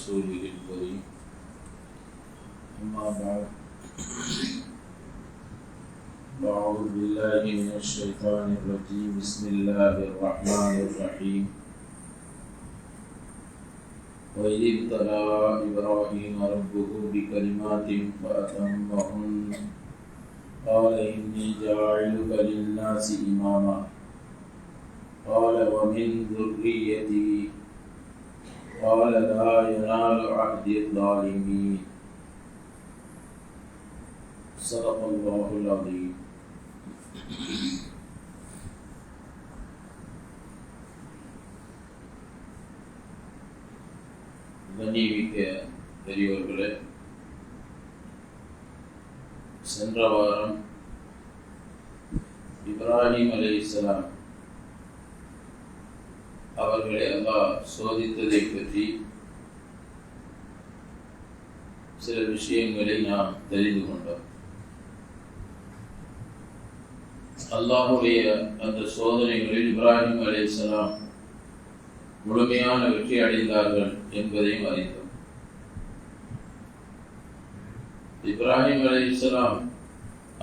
رسوله الكريم أما بعد أعوذ بالله من الشيطان الرجيم بسم الله الرحمن الرحيم وإذ ابتلى إبراهيم ربه بكلمات فأتمهن قال إني جاعلك للناس إماما قال ومن ذريتي قال لا ينال عهد الظالمين صدق الله العظيم. கண்ணியமிக்க பெரியவர்களே, சென்ற வாரம் இப்ராஹிம் அலைஹிஸ்ஸலாம் அவர்களை அல்லாஹ் சோதித்ததை பற்றி சில விஷயங்களை நாம் தெரிந்து கொண்டோம். அல்லாஹுடைய அந்த சோதனைகளில் இப்ராஹிம் அலைஹிஸ்ஸலாம் முழுமையான வெற்றி அடைந்தார்கள் என்பதையும் அறிந்தோம். இப்ராஹிம் அலைஹிஸ்ஸலாம்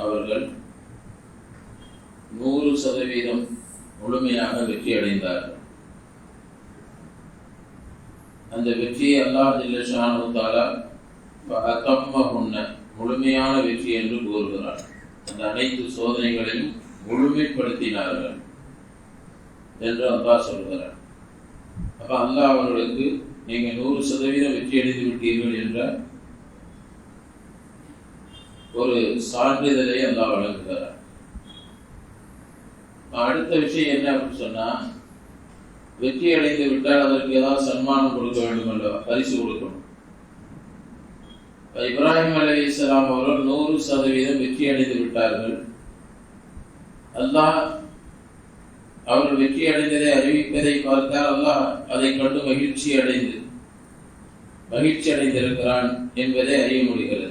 அவர்கள் 100% முழுமையாக வெற்றி அடைந்தார்கள். அந்த வெற்றியை அல்லாஹ் ஜல்ல ஷானஹு தஆலா ஃபஅத்தம்மஹுன்ன முழுமையான வெற்றி என்று கூறுகிறார். அந்த அனைத்து சோதனைகளையும் முழுமைப்படுத்தினார்கள் என்று அல்லாஹ் சொல்கிறார். அப்ப அல்லாஹ் அவர்களுக்கு நீங்க 100% வெற்றி அடைந்து விட்டீர்கள் என்ற ஒரு சான்றிதழை அல்லாஹ் வழங்குகிறார். அடுத்த விஷயம் என்ன அப்படின்னு சொன்னா, வெற்றி அடைந்து விட்டால் அதற்கு ஏதாவது சன்மானம் கொடுக்க வேண்டும் அல்லவா, பரிசு கொடுக்கணும். இப்ராஹிம் அலைஹிஸ்ஸலாம் அவர்கள் 100% வெற்றி அடைந்து விட்டார்கள். அல்லாஹ் அவர்கள் வெற்றி அடைந்ததை அறிவிப்பதை பார்த்தால் அல்லாஹ் அதை கண்டு மகிழ்ச்சி அடைந்திருக்கிறான் என்பதை அறிய முடிகிறது.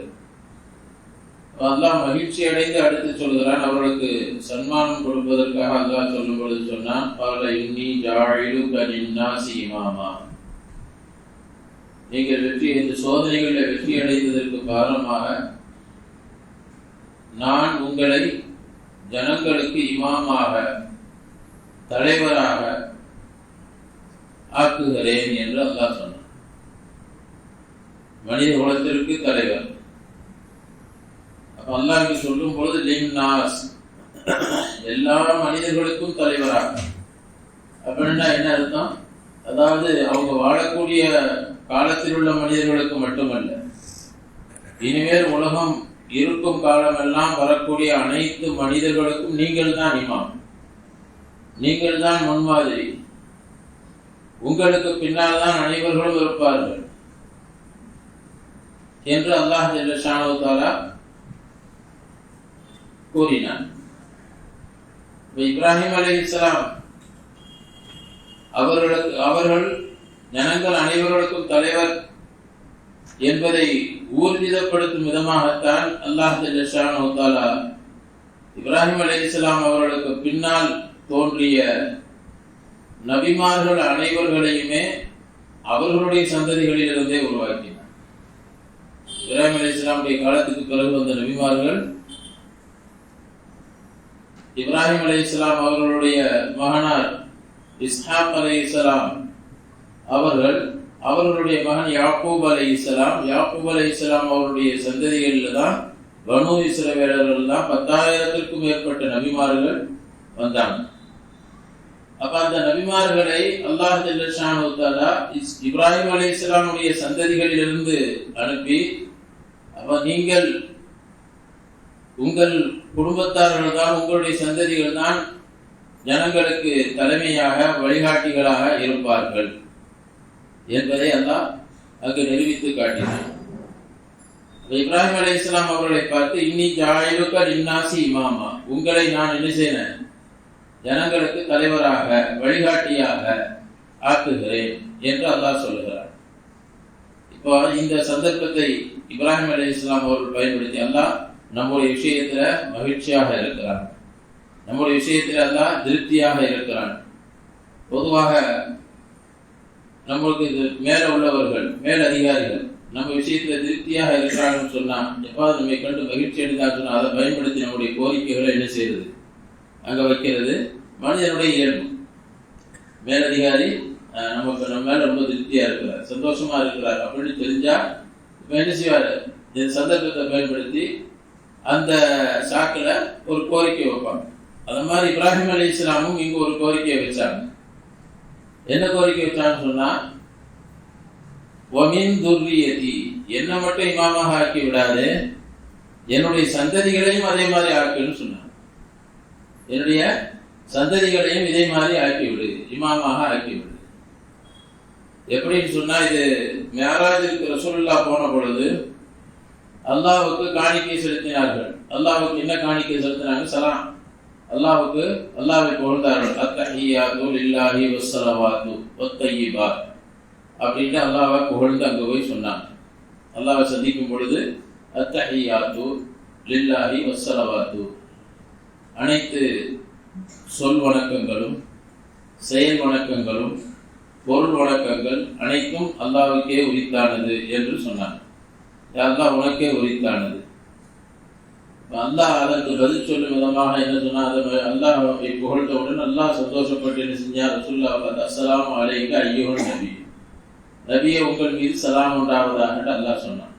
அல்லாஹ் மகிழ்ச்சி அடைந்து அடுத்து சொல்கிறான், அவர்களுக்கு சன்மானம் கொடுப்பதற்காக அல்லாஹ் சொல்லும் பொழுது சொன்னான், قال إني جاعلك للناس إماما. நீங்கள் இந்த சோதனைகளில் வெற்றி அடைந்ததற்கு காரணமாக நான் உங்களை ஜனங்களுக்கு இமாமாக தலைவராக ஆக்குகிறேன் என்று அல்லாஹ் சொன்னான். மனித குலத்திற்கு தலைவர். அல்லாஹ் சொல்லும் பொழுது லின்னாஸ், எல்லா மனிதர்களுக்கும் தலைவராக. அப்படின்னா என்ன அர்த்தம்? அதாவது அவங்க வாழக்கூடிய காலத்தில் உள்ள மனிதர்களுக்கு மட்டுமல்ல, இனிமேல் உலகம் இருக்கும் காலமெல்லாம் வரக்கூடிய அனைத்து மனிதர்களுக்கும் நீங்கள் தான் இமாம், நீங்கள் தான் முன்மாதிரி, உங்களுக்கு பின்னால் தான் அனைவர்களும் இருப்பார்கள் என்று அல்லாஹ் ஜல்ல ஷானஹு தஆலா கூறினான். இப்ராஹிம் அலைஹிஸ்ஸலாம் அவர்கள் ஜனங்கள் அனைவர்களுக்கும் தலைவர் என்பதை ஊர்ஜிதப்படுத்தும் விதமாகத்தான் அல்லாஹ் ஜல்ல ஷானஹு தஆலா இப்ராஹிம் அலைஹிஸ்ஸலாம் அவர்களுக்கு பின்னால் தோன்றிய நபிமார்கள் அனைவர்களையுமே அவர்களுடைய சந்ததிகளிலிருந்தே உருவாக்கினார். இப்ராஹிம் அலைஹிஸ்ஸலாமுடைய காலத்துக்கு பிறகு வந்த நபிமார்கள் இப்ராஹிம் அலைஹிஸ்ஸலாம் அவர்களுடைய மகனார் இஸ்ஹாக் அலைஹிஸ்ஸலாம் அவர்களுடைய மகன் யாக்கூப் அலைஹிஸ்ஸலாம் அவருடைய சந்ததிகளில் தான் பனு இஸ்ரவேலர்கள் தான் 10,000க்கும் மேற்பட்ட நபிமார்கள் வந்தாங்க. அப்ப அந்த நபிமார்களை அல்லாஹ் ஜல்ல ஷானஹு தஆலா இப்ராஹிம் அலைஹிஸ்ஸலாமுடைய சந்ததிகளிலிருந்து அனுப்பி, அப்ப நீங்கள் உங்கள் குடும்பத்தார்கள் தான், உங்களுடைய சந்ததிகள் தான் ஜனங்களுக்கு தலைமையாக வழிகாட்டிகளாக இருப்பார்கள் என்பதை அல்லாஹ் அங்கு நிரூபித்து காட்டினார். இப்ராஹிம் அலைஹிஸ்ஸலாம் அவர்களை பார்த்து இன்னி ஜாயிலுக லின்னாசி இமாமா, உங்களை நான் என்ன செய்தேன், ஜனங்களுக்கு தலைவராக வழிகாட்டியாக ஆக்குகிறேன் என்று அல்லாஹ் சொல்கிறார். இப்போ இந்த சந்தர்ப்பத்தை இப்ராஹிம் அலைஹிஸ்ஸலாம் அவர்கள் பயன்படுத்தி அல்லாஹ் நம்முடைய விஷயத்துல மகிழ்ச்சியாக இருக்கிறான், நம்முடைய விஷயத்தில் அல்லாஹ் திருப்தியாக இருக்கிறான். பொதுவாக நம்மளுக்கு இது மேல உள்ளவர்கள் மேல் அதிகாரிகள் நம்ம விஷயத்துல திருப்தியாக இருக்கிறாங்கன்னு சொன்னா, எப்பாவது நம்மை கண்டு மகிழ்ச்சி அடைந்தான்னு சொன்னா அதை பயன்படுத்தி நம்முடைய கோரிக்கைகளை என்ன செய்யறது, அங்க வைக்கிறது மனிதனுடைய இயல்பு. மேலதிகாரி நம்ம மேல ரொம்ப திருப்தியா இருக்கிறார், சந்தோஷமா இருக்கிறார் அப்படின்னு தெரிஞ்சா இப்ப என்ன செய்வாரு, இந்த சந்தர்ப்பத்தை பயன்படுத்தி அந்த சாக்குல ஒரு கோரிக்கை வைப்பாங்க. அது மாதிரி இப்ராஹிம் அலைஹிஸ்ஸலாமும் இங்க ஒரு கோரிக்கையை வச்சாங்க. என்ன கோரிக்கை வச்சான்னு சொன்னா, வமின் துர்ரியதி, என்ன மட்டும் இமாமாக ஆக்கி விடாது, என்னுடைய சந்ததிகளையும் அதே மாதிரி ஆக்குன்னு சொன்னாங்க. என்னுடைய சந்ததிகளையும் இதே மாதிரி ஆக்கிவிடு, இமாமாக ஆக்கிவிடு. எப்படின்னு சொன்னா, இது மேராஜிற்கு ரசூலுல்லாஹ் போன பொழுது அல்லாஹ்வுக்கு காணிக்கை செலுத்தினார்கள். அல்லாஹ்வுக்கு என்ன காணிக்கை செலுத்தினாங்க? சலாம். அல்லாஹ்வுக்கு அல்லாஹ்வை புகழ்ந்தார்கள். அத்தஹியாத்து லில்லாஹி வஸ்ஸலவாத்து வத்தய்யிபாத் அப்படின்னு அல்லாஹ்வை புகழ்ந்து அங்க போய் சொன்னாங்க. அல்லாஹ்வை சந்திக்கும் பொழுது அத்தஹியாத்து லில்லாஹி வஸ்ஸலவாத்து, அனைத்து சொல் வணக்கங்களும் செயல் வணக்கங்களும் பொருள் வணக்கங்கள் அனைத்தும் அல்லாஹ்வுக்கே உரித்தானது என்று சொன்னாங்க. அல்லாஹ் உனக்கே உரித்தானது. அல்லாஹ் அதற்கு பதில் சொல்லும் விதமாக என்ன சொன்னா, அல்லாஹ்வை புகழ்ந்தவுடன் அல்லாஹ் சந்தோஷப்பட்டு என்ன செஞ்சார், ரசூலுல்லாஹ் பார்த்து அஸ்ஸலாமு அலைக்க ஐயுஹன் நபி, நபியே உங்கள் மீது சலாம் உண்டாவதாக அல்லாஹ் சொன்னான்.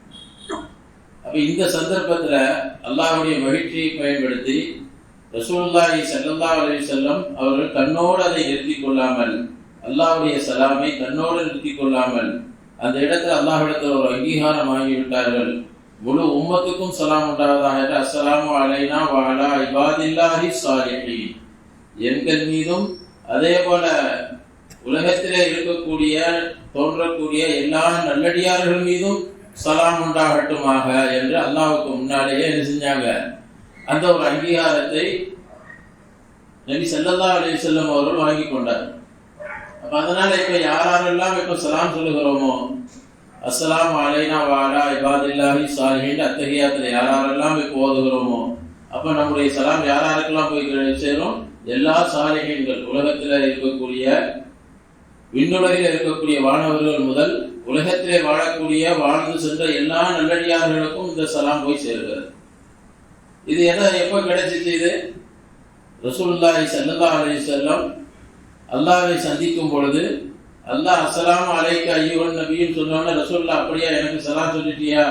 அப்ப இந்த சந்தர்ப்பத்துல அல்லாஹ்வுடைய மகிழ்ச்சியை பயன்படுத்தி ரசூலுல்லாஹி ஸல்லல்லாஹு அலைஹி வஸல்லம் அவர்கள் தன்னோடு அதை நிறுத்திக் கொள்ளாமல், அல்லாஹ்வுடைய சலாமை தன்னோடு நிறுத்திக் கொள்ளாமல் அந்த இடத்துல அல்லாஹ்விடத்தில் ஒரு அங்கீகாரம் ஆகிவிட்டார்கள். முழு உம்மத்துக்கும் சலாம் உண்டாவதாக, அஸ்ஸலாமு அலைனா வ அலா இபாதில்லாஹி ஸாலிஹீன், எங்கள் மீதும் அதே போல உலகத்திலே இருக்கக்கூடிய தோன்றக்கூடிய எல்லா நல்லடியார்கள் மீதும் சலாம் உண்டாகட்டுமாக என்று அல்லாஹ்வுக்கு முன்னாலேயே என்ன செஞ்சாங்க, அந்த ஒரு அங்கீகாரத்தை நபி ஸல்லல்லாஹு அலைஹி வஸல்லம் அவர்கள் வாங்கி கொண்டார். அப்ப அதனால இப்ப யாரெல்லாம் இப்ப சலாம் சொல்லுகிறோமோ, அஸ்ஸலாமு அலைனா வ அலா இபாதில்லாஹி ஸாலிஹீன் அத்தஹியாத்துல யாரெல்லாம் இப்ப ஓதுகிறோமோ, அப்ப நம்முடைய சலாம் யாரெல்லாம் போய் சேரும், எல்லா சாலிஹீன்கள் உலகத்துல இருக்கக்கூடிய விண்ணுலகில் இருக்கக்கூடிய வானவர்கள் முதல் உலகத்திலே வாழக்கூடிய வாழ்ந்து சென்ற எல்லா நல்லடியார்களுக்கும் இந்த சலாம் போய் சேர்கிறது. இது எப்ப கிடைச்சிச்சு? இது ரசூலுல்லாஹி ஸல்லல்லாஹு அலைஹி வஸல்லம் அல்லாஹ்வை சந்திக்கும் பொழுது அல்லாஹ் அஸ்ஸலாமு அலைக்க ஐயுஹன் நபின்னு சொன்னோன்னே ரசூலுல்லாஹ் அப்படியா எனக்கு சலாம் சொல்லிட்டியா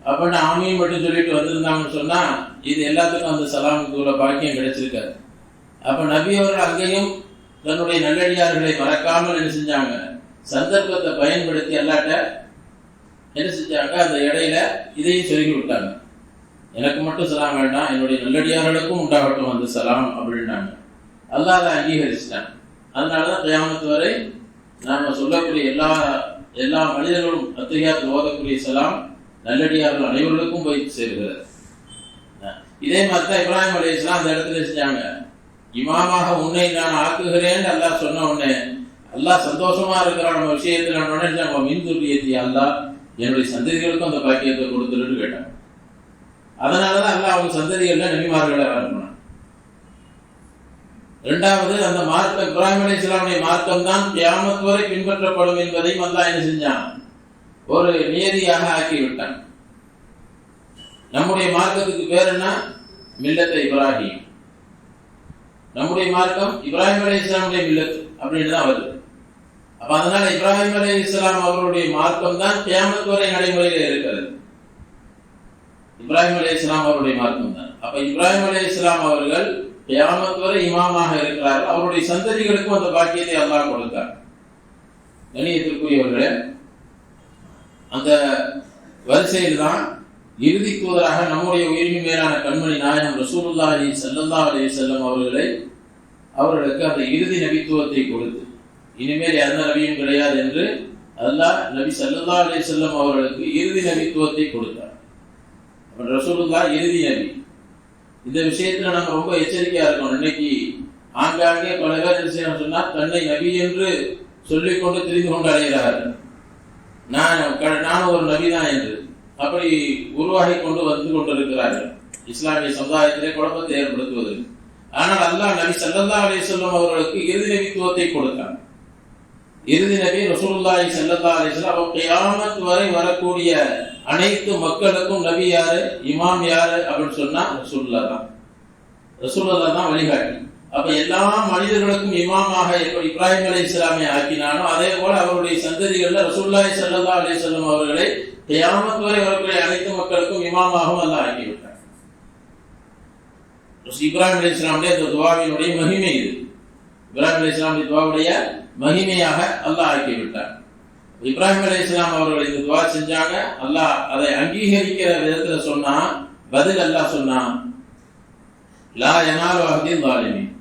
அப்படின்னு ஆமீன் மட்டும் சொல்லிட்டு வந்திருந்தாங்கன்னு சொன்னா இது எல்லாத்துக்கும் அந்த சலாமுக்கு உள்ள பாக்கியம் கிடைச்சிருக்காது. அப்ப நபி அவர்கள் அங்கேயும் தன்னுடைய நல்லடியார்களை மறக்காமல் என்ன செஞ்சாங்க, சந்தர்ப்பத்தை பயன்படுத்தி அல்லாட்ட என்ன செஞ்சாங்க, அந்த இடையில இதையும் சொல்லி விட்டாங்க, எனக்கு மட்டும் சலாம் வேண்டாம், என்னுடைய நல்லடியார்களுக்கும் உண்டாகட்டும் அந்த சலாம் அப்படின்னாங்க. அல்லாஹ் அதை அங்கீகரிச்சிட்டாங்க. அதனாலதான் கியாமத் வரை நாம சொல்லக்கூடிய எல்லா மனிதர்களும் அத்தஹியாத் ஓதக்கூடிய சலாம் நல்லடியார்கள் அனைவர்களுக்கும் போய் சேர்கிறது. இதே மாதிரிதான் இப்ராஹிம் அலைஹிஸ்ஸலாம் அந்த இடத்துல செஞ்சாங்க, இமாமாக உன்னை நான் ஆக்குகிறேன் அல்லாஹ் சொன்ன உடனே அல்லாஹ் சந்தோஷமா இருக்கிற நம்ம விஷயத்துல நம்ம மின் துர்ரியத்தி அல்லாஹ் என்னுடைய சந்ததிகளுக்கும் அந்த பாக்கியத்தை கொடுத்துட்டு கேட்டாங்க. அதனாலதான் அல்லாஹ் அவங்க சந்ததிகள்ல நபிமார்களை வரணும். இரண்டாவது, அந்த மார்க்கம் இப்ராஹிம் அலைஹிஸ்ஸலாமுடைய மார்க்கம் தான் கியாமத் வரை பின்பற்றப்படும் என்பதையும் அல்லாஹ் என்ன செஞ்சான், ஒரு நியதியாக ஆக்கி விட்டான். நம்முடைய மார்க்கத்துக்கு பேர் என்ன, மில்லத்தை இப்ராஹிம். நம்முடைய மார்க்கம் இப்ராஹிம் அலைஹிஸ்ஸலாமுடைய மில்லத் அப்படின்னு தான் வருது. அப்ப அதனால இப்ராஹிம் அலைஹிஸ்ஸலாம் அவருடைய மார்க்கம் தான் கியாமத் வரை நடைமுறையில் இருக்கிறது. இப்ராஹிம் அலைஹிஸ்ஸலாம் அவருடைய மார்க்கம் தான். அப்ப இப்ராஹிம் அலைஹிஸ்ஸலாம் அவர்கள் கியாமத் வரை இமாமாக இருக்கிறார்கள். அவருடைய சந்ததிகளுக்கும் அந்த பாக்கியத்தை அல்லாஹ் கொடுத்தார். கண்ணியத்திற்குரியவர்களே, அந்த வரிசையில் தான் இறுதி தூதராக நம்முடைய உயிரின் மேலான கண்மணி நாயகம் ரசூலுல்லாஹி ஸல்லல்லாஹு அலைஹி வஸல்லம் அவர்களுக்கு அந்த இறுதி நபித்துவத்தை கொடுத்து, இனிமேல் எந்த நபியும் கிடையாது என்று அல்லாஹ் நபி ஸல்லல்லாஹு அலைஹி வஸல்லம் அவர்களுக்கு இறுதி நபித்துவத்தை கொடுத்தார். ரசூலுல்லாஹ் இறுதி நபி. இந்த விஷயத்துல நம்ம ரொம்ப எச்சரிக்கையா இருக்கணும். இன்னைக்கு ஆங்காங்கே பல பேர் என்ன செய்யணும் சொன்னா, தன்னை நபி என்று சொல்லிக் கொண்டு தெரிந்து கொண்டு அடைகிறார்கள். நான் ஒரு நபிதான் என்று அப்படி உருவாகி கொண்டு வந்து கொண்டிருக்கிறார்கள் இஸ்லாமிய சமுதாயத்திலே குழப்பத்தை ஏற்படுத்துவதற்கு. ஆனால் அல்லாஹ் நபி ஸல்லல்லாஹு அலைஹி வஸல்லம் அவர்களுக்கு இறுதி நபித்துவத்தை கொடுத்தார். இறுதி நபி ரசூலுல்லாஹி ஸல்லல்லாஹு அலைஹி வஸல்லம் கியாமத் வரை வரக்கூடிய அனைத்து மக்களுக்கும் நபி யாரு, இமாம் யாரு அப்படின்னு சொன்னா ரசூலுல்லாஹ் தான். ரசூலுல்லாஹ் தான் வழிகாட்டி. அப்ப எல்லா மனிதர்களுக்கும் இமாமாக எப்படி இப்ராஹிம் அலைஹிஸ்ஸலாமை ஆக்கினானோ அதே போல அவருடைய சந்ததிகள்ல ரசூலுல்லாஹி ஸல்லல்லாஹு அலைஹி வஸல்லம் அவர்களை கியாமத் வரை வரக்கூடிய அனைத்து மக்களுக்கும் இமாமாகவும் அல்லாஹ் ஆக்கிவிட்டார். இப்ராஹிம் அலைஹிஸ்ஸலாமுடைய அந்த துஆவினுடைய மகிமை இது. இப்ராஹிம் அலைஹிஸ்ஸலாமுடைய துஆவுடைய மகிமையாக அல்லாஹ் ஆக்கிவிட்டார். இப்ராஹிம் அலைஹிஸ்ஸலாம் அவர்கள் இந்த துஆ செஞ்சாங்க. அல்லாஹ் அதை அங்கீகரிக்கிற விதத்துல சொன்னா, பதில் அல்லாஹ் சொன்னா, லா யனாலு அஹ்தி ஸாலிமீன்,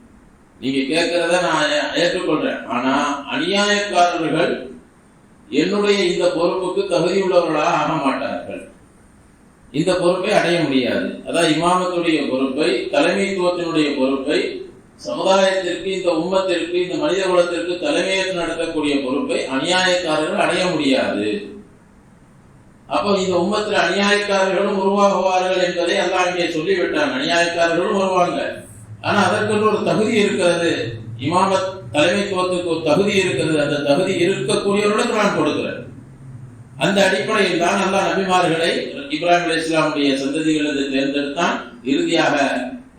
நீங்க கேட்கிறத நான் ஏற்றுக்கொள்றேன், ஆனா அநியாயக்காரர்கள் என்னுடைய இந்த பொறுப்புக்கு தகுதியுள்ளவர்களாக ஆக மாட்டார்கள், இந்த பொறுப்பை அடைய முடியாது. அதாவது இமாமத்துடைய பொறுப்பை, தலைமைத்துவத்தினுடைய பொறுப்பை, சமுதாயத்திற்கு, இந்த உம்மத்திற்கு, இந்த மனித குலத்திற்கு தலைமையேற்று நடத்தக்கூடிய பொறுப்பை அநியாயக்காரர்கள் அடைய முடியாது. அப்போ இந்த உம்மத்தில் அநியாயக்காரர்களும் உருவாகுவார்கள் என்பதை அல்லாஹ் இங்கே சொல்லிவிட்டாங்க. அநியாயக்காரர்களும் வருவாங்க, ஆனா அதற்கு ஒரு தகுதி இருக்கிறது. இமாமத் தலைமைத்துவத்துக்கு ஒரு தகுதி இருக்கிறது. அந்த தகுதி இருக்கக்கூடியவர்களுக்கு நான் கொடுக்கிறேன். அந்த அடிப்படையில் தான் அல்லாஹ் நபிமார்களை இப்ராஹிம் அலைஹிஸ்ஸலாமுடைய சந்ததிகளை தேர்ந்தெடுத்தான். இறுதியாக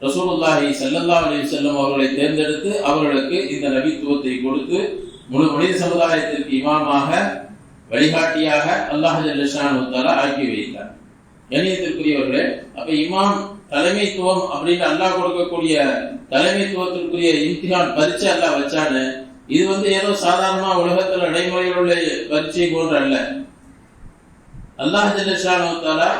ரசூலுல்லாஹி ஸல்லல்லாஹு அலைஹி வஸல்லம் அவர்களை தேர்ந்தெடுத்து அவர்களுக்கு இந்த நபித்துவத்தை கொடுத்து முழு மனித சமுதாயத்திற்கு இமாமாக, வழிகாட்டியாக அல்லாஹ் ஜல்ல ஷானஹு தஆலா ஆக்கி வைத்தார். கண்ணியத்திற்குரியவர்களே, அப்ப இமாம் தலைமைத்துவம் அப்படின்னு அல்லாஹ் கொடுக்கக்கூடிய தலைமைத்துவத்திற்குரிய இம்திஹான் பரீட்சை அல்லாஹ் வச்சானு, இது ஏதோ சாதாரணமா உலகத்தில் நடைமுறையில் உள்ள பரீட்சை போன்ற அல்ல. அல்லாஹ் ஜல்ல ஷானஹு தஆலா,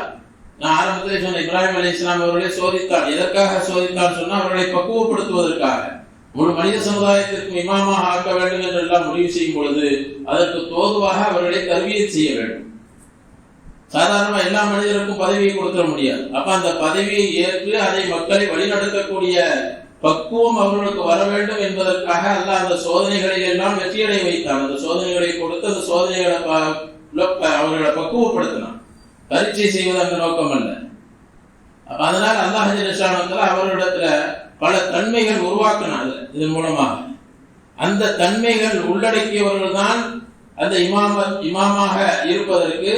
நான் ஆரம்பத்தில் சொன்ன இப்ராஹிம் அலைஹிஸ்ஸலாம் அவர்களை சோதித்தார். எதற்காக சோதித்தார் சொன்னா, அவர்களை பக்குவப்படுத்துவதற்காக. முழு மனித சமுதாயத்திற்கும் இமாமாக ஆக்க வேண்டும் என்று எல்லாம் முடிவு செய்யும் பொழுது அதற்கு தோதுவாக அவர்களை தர்பியத் செய்ய வேண்டும். சாதாரணமா எல்லா மனிதருக்கும் பதவியை கொடுக்க முடியாது. அப்ப அந்த பதவியை ஏற்று அதை மக்களை வழிநடத்தக்கூடிய பக்குவம் அவர்களுக்கு வர வேண்டும் என்பதற்காக அல்லாஹ் அந்த சோதனைகளில் எல்லாம் வெற்றியடை வைத்தான். அந்த சோதனைகளை கொடுத்து அந்த சோதனைகளை அவர்களை பக்குவப்படுத்தினான். பரீட்சை செய்வது அந்த நோக்கம் அல்ல. அப்ப அதனால அல்லாஹ் ஜல்ல ஷானஹு தஆலா அவர்களிடத்துல பல தன்மைகள் உருவாக்கினாங்க. இதன் மூலமாக அந்த தன்மைகள் உள்ளடக்கியவர்கள் தான் அந்த இமாமாக இருப்பதற்கு,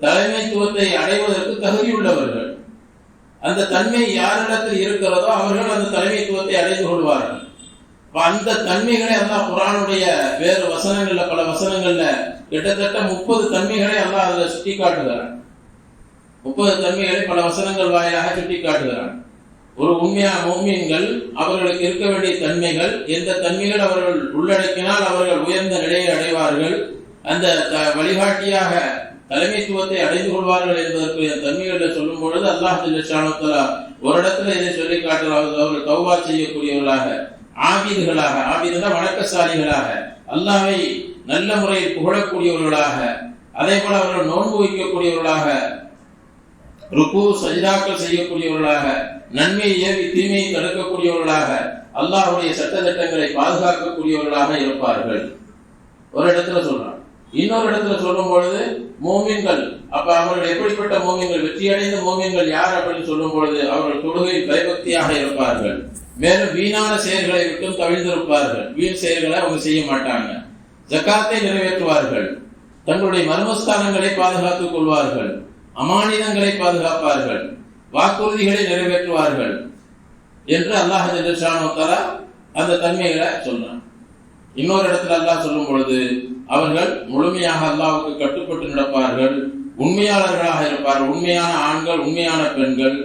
தலைமைத்துவத்தை அடைவதற்கு தகுதியுள்ளவர்கள். அந்த தன்மை யாரிடத்தில் இருக்கிறதோ அவர்கள் அந்த தலைமைத்துவத்தை அடைந்து கொள்வார்கள். அந்த தன்மைகளை அல்லாஹ் குர்ஆனுடைய வேறு வசனங்கள்ல, பல வசனங்கள்ல கிட்டத்தட்ட 30 தன்மைகளை அல்லாஹ் அதுல சுட்டி காட்டுகிறான். 30 தன்மைகளை பல வசனங்கள் வாயிலாக சுட்டி காட்டுகிறான். ஒரு உண்மையான முஃமின்கள் அவர்களுக்கு இருக்க வேண்டிய தன்மைகள், எந்த தன்மைகள் அவர்கள் உள்ளடக்கினால் அவர்கள் உயர்ந்த நிலையை அடைவார்கள், அந்த வழிகாட்டியாக தலைமைத்துவத்தை அடைந்து கொள்வார்கள் என்பதற்குரிய தன்மைகளை சொல்லும் பொழுது அல்லாஹ் ஜல்ல ஷானஹு தஆலா ஒரு இடத்துல இதை சொல்லி காட்டுறாங்க. அவர்கள் தௌபா செய்யக்கூடியவர்களாக, ஆபீதுகளாக, ஆபீதுனா வணக்கசாலிகளாக, அல்லாஹ்வை நல்ல முறையில் புகழக்கூடியவர்களாக, அதே போல அவர்கள் நோன்பு வைக்கக்கூடியவர்களாக, ருக்கு சஜிதாக்கள் செய்யக்கூடியவர்களாக, நன்மையை ஏவி தீமையை தடுக்கக்கூடியவர்களாக, அல்லாஹ்வுடைய சட்டத்திட்டங்களை பாதுகாக்கக்கூடியவர்களாக இருப்பார்கள். ஒரு இடத்துல சொல்றான். இன்னொரு இடத்துல சொல்லும் பொழுது மோமின்கள், அப்ப அவர்கள் எப்படிப்பட்ட மோமின்கள், வெற்றியடைந்த மோமின்கள் யார் அப்படின்னு சொல்லும் பொழுது அவர்கள் தொழுகையில் பயபக்தியாக இருப்பார்கள், மேலும் வீணான செயல்களை விட்டும் தவிர்த்திருப்பார்கள். வீண் செயல்களை அவங்க செய்ய மாட்டாங்க. ஜகாத்தை நிறைவேற்றுவார்கள், தங்களுடைய மர்மஸ்தானங்களை பாதுகாத்துக் கொள்வார்கள், அமானிதங்களை பாதுகாப்பார்கள், வாக்குறுதிகளை நிறைவேற்றுவார்கள் என்று அல்லாஹ் ஜல்ல ஷானஹு தஆலா அந்த தன்மைகளை சொல்றான். இன்னொரு இடத்துல அல்லாஹ் சொல்லும் பொழுது அவர்கள் முழுமையாக அல்லாஹ்வுக்கு கட்டுப்பட்டு நடப்பார்கள், உண்மையாளர்களாக இருப்பார்கள். உண்மையான ஆண்கள், உண்மையான பெண்கள்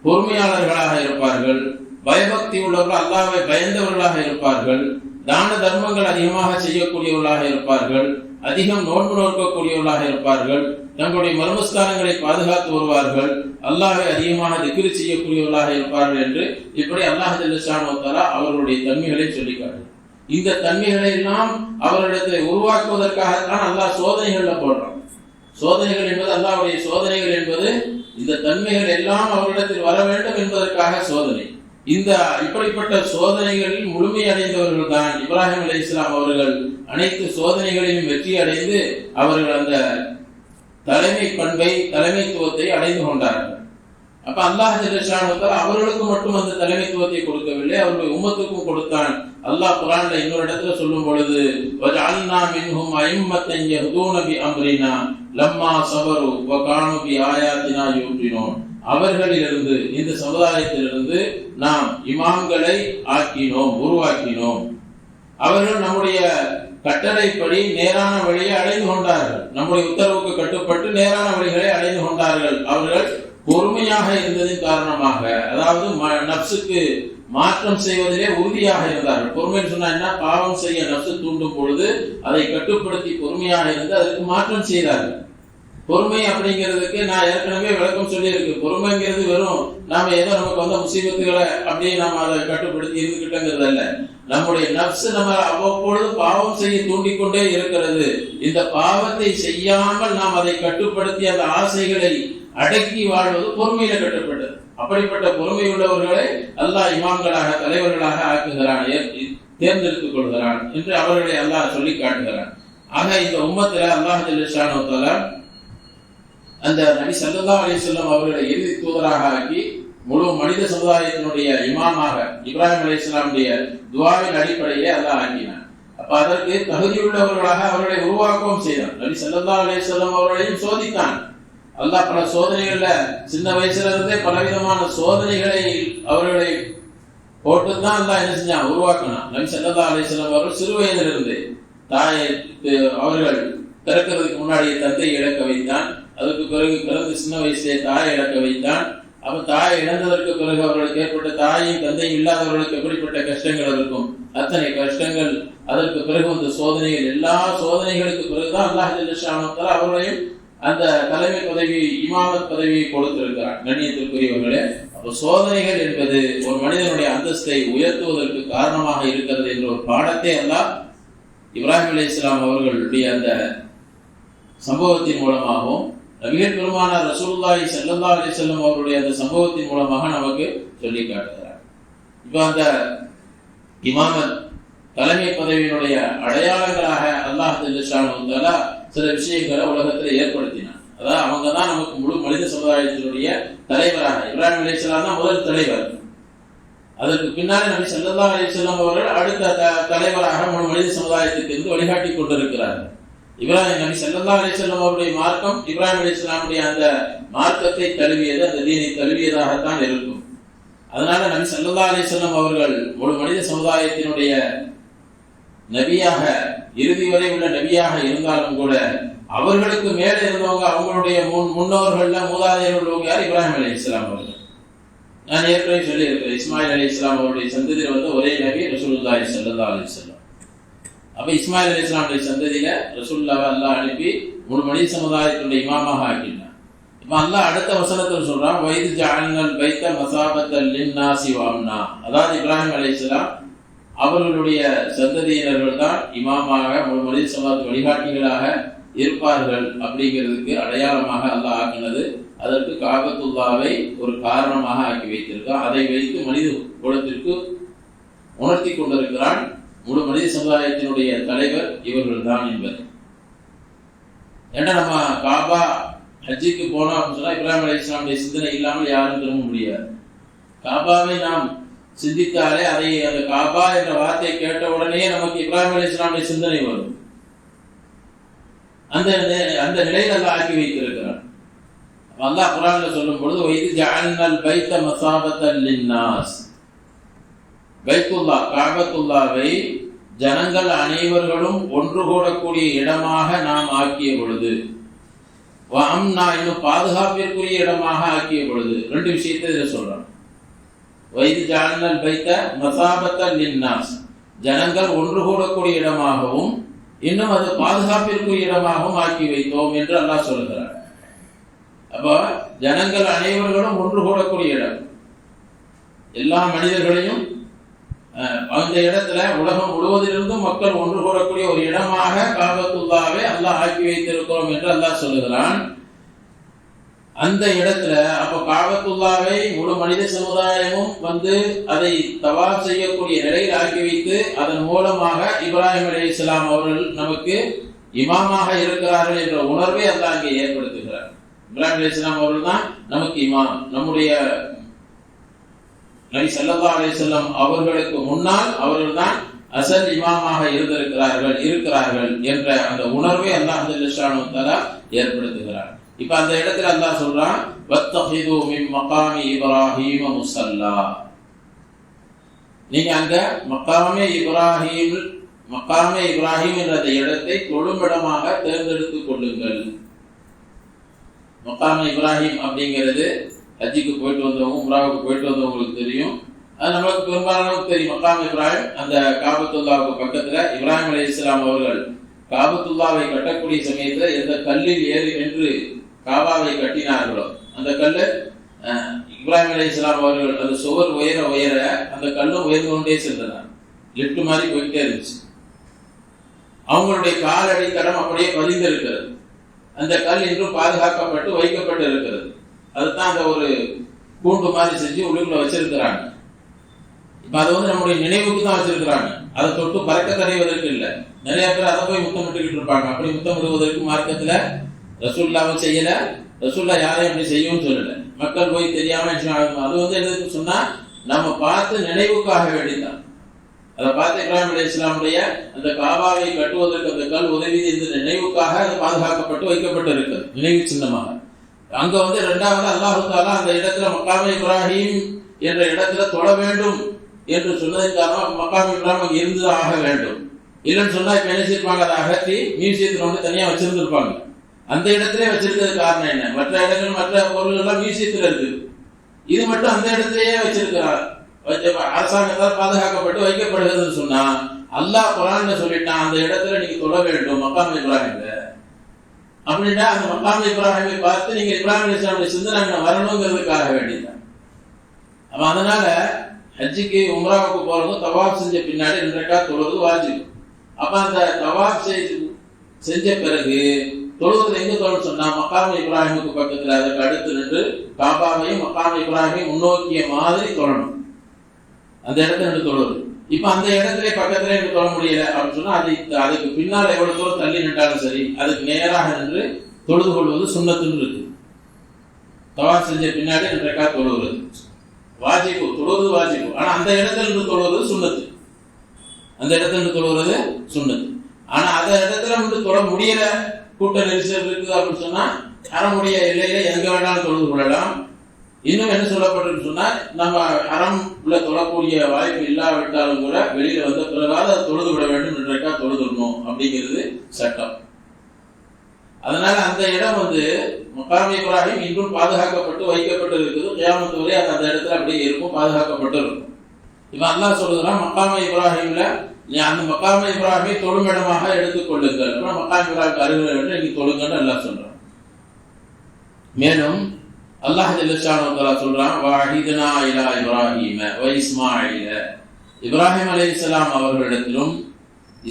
பொறுமையாளர்களாக இருப்பார்கள், பயபக்தி உள்ளவர்கள், அல்லாஹ்வை பயந்தவர்களாக இருப்பார்கள், தான தர்மங்கள் அதிகமாக செய்யக்கூடியவர்களாக இருப்பார்கள், அதிகம் நோன்பு நோக்கக்கூடியவர்களாக இருப்பார்கள், தங்களுடைய மர்மஸ்தானங்களை பாதுகாத்து வருவார்கள், அல்லாஹ்வை அதிகமாக திக்ர் செய்யக்கூடியவர்களாக இருப்பார்கள் என்று இப்படி அல்லாஹ் ஜல்ல ஷானஹு தஆலா அவர்களுடைய தன்மைகளை சொல்லி காட்டுகிறார். இந்த தன்மைகளை எல்லாம் அவர்களிடத்தை உருவாக்குவதற்காகத்தான் அல்லாஹ் சோதனைகள்ல போடுறான். சோதனைகள் என்பது, அல்லாஹ்வுடைய சோதனைகள் என்பது இந்த தன்மைகள் எல்லாம் அவர்களிடத்தில் வர வேண்டும் என்பதற்காக சோதனை. இந்த இப்படிப்பட்ட சோதனைகளில் முழுமையடைந்தவர்கள் தான் இப்ராஹிம் அலைஹிஸ்ஸலாம் அவர்கள். அனைத்து சோதனைகளிலும் வெற்றி அடைந்து அவர்கள் அந்த தலைமை பண்பை, தலைமைத்துவத்தை அடைந்து கொண்டார்கள். அப்ப அல்லாஹ் ஜல்ல ஷானஹு தஆலா அவர்களுக்கு மட்டும் அந்த தலைமைத்துவத்தை கொடுக்கவில்லை, அவருடைய உம்மத்துக்கும் கொடுத்தான். அல்லாஹ் குர்ஆன்ல இன்னொரு இடத்துல சொல்லும் பொழுது வஜஅல்னா மின்ஹும் அய்மத்தன் யஹ்தூன பி அம்ரினா லம்மா ஸபரு வ கானு பி ஆயாத்தினா யூகினூன். அவர்களிலிருந்து, இந்த சமுதாயத்திலிருந்து நாம் இமாம்களை ஆக்கினோம், உருவாக்கினோம். அவர்கள் நம்முடைய கட்டளைப்படி நேரான வழியை அடைந்து கொண்டார்கள். நம்முடைய உத்தரவுக்கு கட்டுப்பட்டு நேரான வழிகளை அடைந்து கொண்டார்கள். அவர்கள் பொறுமையாக இருந்ததின் காரணமாக, அதாவது நப்சுக்கு மாற்றம் செய்வதிலே உறுதியாக இருந்தார்கள். பொறுமைன்னு சொன்னா என்ன? பாவம் செய்ய நப்சு தூண்டும் பொழுது அதை கட்டுப்படுத்தி பொறுமையாக இருந்து அதற்கு மாற்றம் செய்தார்கள். பொறுமை அப்படிங்கிறதுக்கு நான் ஏற்கனவே விளக்கம் சொல்லி இருக்கு. பொறுமைங்கிறது வெறும் நாம ஏதோ நமக்கு வந்த முசீபத்துகளை அப்படியே நாம அதை கட்டுப்படுத்தி இருந்துகிட்டங்கிறது அல்ல. நம்முடைய நப்சு நம்ம அவ்வப்பொழுது பாவம் செய்ய தூண்டிக்கொண்டே இருக்கிறது. இந்த பாவத்தை செய்யாமல் நாம் அதை கட்டுப்படுத்தி அந்த ஆசைகளை அடக்கி வாழ்வது பொறுமையில கட்டுப்பட்டது. அப்படிப்பட்ட பொறுமை உள்ளவர்களை அல்லாஹ் இமாம்களாக, தலைவர்களாக ஆக்குகிறான், தேர்ந்தெடுத்துக் கொள்கிறான் என்று அவர்களை அல்லாஹ் சொல்லி காட்டுகிறான். ஆக இந்த உம்மத்துல அல்லாஹ் ஜல்ல ஷானஹு வ தஆலா அந்த நபி ஸல்லல்லாஹு அலைஹி வஸல்லம் அவர்களை இறுதி தூதராக ஆக்கி முழு மனித சமுதாயத்தினுடைய இமாமாக இப்ராஹிம் அலைஹிஸ்ஸலாமுடைய துஆவின் அடிப்படையிலே அல்லாஹ் ஆக்கினான். அப்ப அதற்கு தகுதியுள்ளவர்களாக அவர்களை உருவாக்கவும் செய்தான். நபி ஸல்லல்லாஹு அலைஹி வஸல்லம் அவர்களையும் சோதித்தான். அல்லாஹ் பல சோதனைகள்ல சின்ன வயசுல இருந்தே பலவிதமான சோதனைகளை அவர்களை போட்டுதான் அல்லாஹ் என்ன செஞ்சான்? உருவாக்கினான். நபி ஸல்லல்லாஹு அலைஹி வஸல்லம் அவர்கள் சிறு வயதிலிருந்து அவர்கள் பிறக்கிறதுக்கு முன்னாடி தந்தையை இழக்க வைத்தான். அதற்கு பிறகு பிறந்த சின்ன வயசுலே தாயை இழக்க வைத்தான். அப்ப தாயை இழந்ததற்கு பிறகு அவர்களுக்கு ஏற்பட்ட தாயும் தந்தையும் இல்லாதவர்களுக்கு எப்படிப்பட்ட கஷ்டங்கள் இருக்கும், அத்தனை கஷ்டங்கள். அதற்கு பிறகு அந்த சோதனைகள், எல்லா சோதனைகளுக்கு பிறகுதான் அல்லாஹ் ஜல்ல ஷானஹு வ தஆலா அவர்களையும் அந்த தலைமை பதவி, இமாமத் பதவியை கொடுத்திருக்கிறார். கண்ணியத்திற்குரியவர்களே, அப்ப சோதனைகள் என்பது ஒரு மனிதனுடைய அந்தஸ்தை உயர்த்துவதற்கு காரணமாக இருக்கிறது என்ற ஒரு பாடத்தை அல்லாஹ் இப்ராஹிம் அலைஹிஸ்ஸலாம் அவர்களுடைய அந்த சம்பவத்தின் மூலமாகவும் நபிகள் பெருமானார் ரசூலுல்லாஹி ஸல்லல்லாஹு அலைஹி வஸல்லம் அவருடைய அந்த சம்பவத்தின் மூலமாக நமக்கு சொல்லி காட்டுகிறார். இப்ப அந்த இமாமத், தலைமை பதவியினுடைய அடையாளங்களாக அல்லாஹ் ஜல்ல ஷானஹு வ தஆலா சில விஷயங்களை உலகத்தில் ஏற்படுத்தினார். அதாவது அவங்க தான் நமக்கு முழு மனித சமுதாயத்தினுடைய தலைவராக, இப்ராஹிம் அலைஹிஸ்ஸலாம் தான் முதல் தலைவர். அதற்கு பின்னாலே நபி ஸல்லல்லாஹு அலைஹி வஸல்லம் அவர்கள் அடுத்த தலைவராக முழு மனித சமுதாயத்திற்கு இருந்து வழிகாட்டி கொண்டிருக்கிறார்கள். இப்ராஹிம் நபி ஸல்லல்லாஹு அலைஹி வஸல்லம் அவருடைய மார்க்கம் இப்ராஹிம் அலைஹிஸ்ஸலாமுடைய அந்த மார்க்கத்தை தழுவியது, அந்த தீனை தழுவியதாகத்தான் இருக்கும். அதனால நபி ஸல்லல்லாஹு அலைஹி வஸல்லம் அவர்கள் முழு மனித சமுதாயத்தினுடைய நபியாக, இறுதி வரை உள்ள நபியாக இருந்தாலும் கூட அவர்களுக்கு மேலே இருந்தவங்க, அவங்களுடைய முன்னோர்கள்ல மூதாதையர்கள் யார்? இப்ராஹிம் அலைஹிஸ்ஸலாம் அவர்கள். நான் ஏற்கனவே சொல்லி இருக்கிறேன், இஸ்மாயில் அலைஹிஸ்ஸலாம் அவருடைய சந்ததியில் வந்து ஒரே நபி ரசூலுல்லாஹி ஸல்லல்லாஹு அலைஹி வஸல்லம். அப்ப இஸ்மாயில் அலைஹிஸ்ஸலாமுடைய சந்ததியில ரசூலுல்லாஹ் அல்லாஹ் அனுப்பி முழு மனித சமுதாயத்தினுடைய இமாமாக ஆக்கினார். இப்ப அல்லாஹ் அடுத்த வசனத்தில் சொல்றான், வைது ஜஅல்னல் பைத்த மஸாபத்தல் லின்னாஸி வ அம்னா. அதாவது இப்ராஹிம் அலைஹிஸ்ஸலாம் அவர்களுடைய சந்ததியினர்கள் தான் இமாமாக, முழு மனித சமுதாய வழிகாட்டிகளாக இருப்பார்கள் அப்படிங்கிறதுக்கு அடையாளமாக அல்லாஹ் ஆக்கினது. அதற்கு காபத்துல்லாவை ஒரு காரணமாக ஆக்கி வைத்திருக்கான். அதை வைத்து மனித குலத்திற்கு உணர்த்தி கொண்டிருக்கிறான், முழு மனித சமுதாயத்தினுடைய தலைவர் இவர்கள் தான் என்பது. ஏன்னா நம்ம காபா ஹஜ்ஜுக்கு போனோம் அப்படின்னு சொன்னா இப்ராஹிம் அலைஹிஸ்ஸலாமுடைய சிந்தனை இல்லாமல் யாரும் திரும்ப முடியாது. காபாவை நாம் சிந்தித்தாலே, அதை அந்த காபா என்ற வார்த்தையை கேட்ட உடனே நமக்கு இப்ராஹிம் அலைஹிஸ்ஸலாமுடைய சிந்தனை வரும். அந்த நிலையில் அல்லாஹ் ஆக்கி வைத்திருக்கிறான். அல்லாஹ் குர்ஆன்ல சொல்லும் பொழுது வைது ஜஅல்னல் பைத்த மஸாபத்தல் லின்னாஸ். பைத்துல்லாஹ், காபத்துல்லாவை ஜனங்கள் அனைவர்களும் ஒன்று கூடக்கூடிய இடமாக நாம் ஆக்கிய பொழுது, வ அம்னா, இன்னும் பாதுகாப்பிற்குரிய இடமாக ஆக்கிய பொழுது, ரெண்டு விஷயத்தை இதில் சொல்றான். வைது ஜஅல்னல் பைத்த மஸாபத்தல் லின்னாஸ், ஜனங்கள் ஒன்று கூடக்கூடிய இடமாகவும் இன்னும் அது பாதுகாப்பிற்குரிய இடமாகவும் ஆக்கி வைத்தோம் என்று அல்லாஹ் சொல்கிறார். அப்ப ஜனங்கள் அனைவர்களும் ஒன்று கூடக்கூடிய இடம், எல்லா மனிதர்களையும் அந்த இடத்துல உலகம் முழுவதிலிருந்தும் மக்கள் ஒன்று கூடக்கூடிய ஒரு இடமாக காபத்துல்லாவை அல்லாஹ் ஆக்கி வைத்திருக்கிறோம் என்று அல்லாஹ் சொல்லுகிறான். அந்த இடத்துல அப்ப காபத்துல்லாவை முழு மனித சமுதாயமும் வந்து அதை தவாப் செய்யக்கூடிய நிலையில் ஆக்கி வைத்து, அதன் மூலமாக இப்ராஹிம் அலைஹிஸ்ஸலாம் அவர்கள் நமக்கு இமாமாக இருக்கிறார்கள் என்ற உணர்வை அல்லாஹ் அங்கே ஏற்படுத்துகிறார். இப்ராஹிம் அலைஹிஸ்ஸலாம் அவர்கள் தான் நமக்கு இமாம். நம்முடைய நபி ஸல்லல்லாஹு அலைஹி வஸல்லம் அவர்களுக்கு முன்னால் அவர்கள் தான் அசல் இமாமாக இருக்கிறார்கள் என்ற அந்த உணர்வை அல்லாஹ் ஜல்ல ஷானஹு வ தஆலா ஏற்படுத்துகிறார். இப்ப அந்த இடத்துல அல்லாஹ் சொல்றான், வத்தஹிது மின் மகாமி இப்ராஹீம முஸல்லா. நீங்க அங்க மக்காமே இப்ராஹிம் என்ற இடத்தை தொழுமிடமாக தேர்ந்தெடுத்துக் கொள்ளுங்கள். மக்காமே இப்ராஹிம் அப்படிங்கிறது ஹஜ்ஜுக்கு போயிட்டு வந்தவங்க, உம்ராவுக்கு போயிட்டு வந்தவங்களுக்கு தெரியும். அது நம்மளுக்கு பெரும்பாலானவங்களுக்கு தெரியும். மக்காம் இப்ராஹிம் அந்த காபத்துல்லாவுக்கு பக்கத்துல இப்ராஹிம் அலைஹிஸ்ஸலாம் அவர்கள் காபத்துல்லாவை கட்டக்கூடிய சமயத்துல எந்த கல்லில் ஏறி நின்று காபாவை கட்டினார்களோ அந்த கல்லு இப்ராஹிம் அலைஹிஸ்ஸலாம் அவர்கள் அந்த சுவர் உயர அந்த கல்லும் உயர்ந்து கொண்டே சென்றனர். லிப்ட் மாதிரி போயிட்டே இருந்துச்சு. அவங்களுடைய கால் அடித்தடம் அப்படியே பதிந்திருக்கிறது. அந்த கல் இன்றும் பாதுகாக்கப்பட்டு வைக்கப்பட்டு இருக்கிறது. அதுதான் அந்த ஒரு கூண்டு மாதிரி செஞ்சு உள்ளுக்குள்ள வச்சிருக்கிறாங்க. இப்ப அதை நம்முடைய நினைவுக்கு தான் வச்சிருக்கிறாங்க. அதை தொட்டு பறக்க தடைவதற்கு இல்லை. நிறைய பேர் அதை போய் முத்தமிட்டுக்கிட்டு இருப்பாங்க. அப்படி முத்தமிடுவதற்கு மார்க்கத்துல ரசூலுல்லாஹ் செய்யல, ரசூலுல்லாஹ் யாரையும் அப்படி செய்யவும் சொல்லல. மக்கள் போய் தெரியாம அது எதுக்கு சொன்னா நம்ம பார்த்து நினைவுக்காக வேண்டிதான். அதை பார்த்து இப்ராஹிம் அலைஹிஸ்ஸலாமுடைய அந்த காபாவை கட்டுவதற்கு அந்த கல் உதவி இந்த நினைவுக்காக அது பாதுகாக்கப்பட்டு வைக்கப்பட்டு இருக்கிறது, நினைவு சின்னமாக. அங்க இரண்டாவது அல்லாஹ் தஆலா அந்த இடத்துல மக்காமே இப்ராஹிம் என்ற இடத்துல தொழ வேண்டும் என்று சொன்னதன் காரணம் மக்காமே இப்ராஹிம் அங்க இருந்து ஆக வேண்டும். இல்லைன்னு சொன்னா இப்ப என்ன செய்யிருப்பாங்க, அதை அகற்றி மியூசியத்தில் தனியா வச்சிருந்திருப்பாங்க. அந்த இடத்திலே வச்சிருக்கிறது காரணம் என்ன? மற்ற இடங்கள் மற்ற பொருள்கள் எல்லாம் மியூசியத்தில் இருக்கு. இது மட்டும் அந்த இடத்திலேயே வச்சிருக்கிறார், அரசாங்கத்தால் பாதுகாக்கப்பட்டு வைக்கப்படுகிறது சொன்னா அல்லாஹ் குர்ஆன்ல சொல்லிட்டான், அந்த இடத்துல நீங்க தொழ வேண்டும் மக்காம் இப்ராஹிம் அப்படின்னா அந்த மக்காம் இப்ராஹிமை பார்த்து நீங்க இப்ராஹிம் அலைஹிஸ்ஸலாமுடைய சிந்தனை வரணுங்கிறதுக்காக வேண்டியதான். அப்ப அதனால ஹஜ்ஜுக்கு உம்ராவுக்கு போறதும் தவாப் செஞ்ச பின்னாடி 2 ரக்காத் தொழுவது வாஜிப். அப்ப அந்த தவாப் செஞ்ச பிறகு தொழுவது எங்க தொழு சொன்னா மக்காம் இப்ராஹிமுக்கு பக்கத்துல அதற்கு அடுத்து நின்று காபாவையும் மக்காம் இப்ராஹிமையும் முன்னோக்கிய மாதிரி தொழணும். அந்த இடத்துல நின்று தொழுவது. இப்ப அந்த இடத்துல பக்கத்துல நின்று தொழ முடியல அப்படின்னு சொன்னா அதுக்கு பின்னால் எவ்வளவு தூரம் தள்ளி நின்றாலும் சரி அதுக்கு நேராக நின்று தொழுது கொள்வது சுன்னத்துன்னு இருக்கு. தவாப் செஞ்ச பின்னாடி 2 ரக்காத் தொழுவது வாஜிபு, தொழுவது வாஜிபு. ஆனா அந்த இடத்துல இருந்து தொழுவது சுன்னத்து. அந்த இடத்துல இருந்து தொழுவது சுன்னத்து. ஆனா அந்த இடத்துல வந்து தொழ முடியல, கூட்ட நெரிசல் இருக்குது அப்படின்னு சொன்னா ஹரமுடைய எல்லையில எங்க வேணாலும் தொழுது கொள்ளலாம். இன்னும் என்ன சொல்லப்பட்டிருக்கு சொன்னா நம்ம ஹரம்ல தொழக்கூடிய வாய்ப்பு இல்லாவிட்டாலும் கூட வெளியில வந்த பிறகாவது அதை தொழுது விட வேண்டும் என்றா தொழுதுடணும் அப்படிங்கிறது சட்டம். அதனால அந்த இடம் மக்காம் இப்ராஹிம் இன்றும் பாதுகாக்கப்பட்டு வைக்கப்பட்டு இருக்குது. கியாமத் வரை அந்த இடத்துல அப்படியே இருக்கும், பாதுகாக்கப்பட்டு இருக்கும். இப்ப அல்லாஹ் சொல்லுகிறான் மக்காம் இப்ராஹிம்ல அந்த மக்காம் இப்ராஹிமை தொழுமிடமாக எடுத்துக் கொள்ளுங்கள். மக்காம் இப்ராஹிம் அருகில் நீங்க தொழுங்கன்னு அல்லாஹ் சொல்றான். மேலும் அல்லாஹ் ஜல்ல ஷானஹு வ தஆலா சொல்றான், வஹித்னா இலா இப்ராஹீம வ இஸ்மாஈல. இப்ராஹிம் அலைஹிஸ்ஸலாம் அவர்களிடத்திலும்